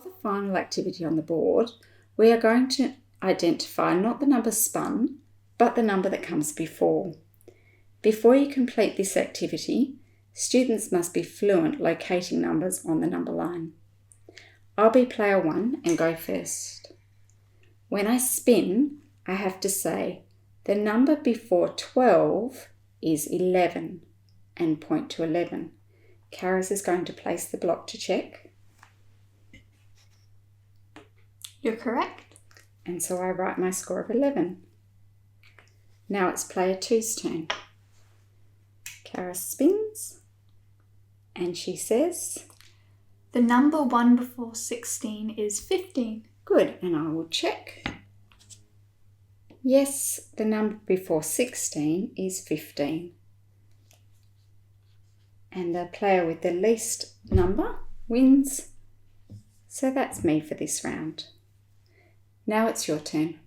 For the final activity on the board, we are going to identify not the number spun, but the number that comes before. Before you complete this activity, students must be fluent locating numbers on the number line. I'll be player 1 and go first. When I spin, I have to say the number before 12 is 11 and point to 11. Karis is going to place the block to check. You're correct. And so I write my score of 11. Now it's player 2's turn. Karis spins and she says, the number 1 before 16 is 15. Good, and I will check. Yes, the number before 16 is 15. And the player with the least number wins. So that's me for this round. Now it's your turn.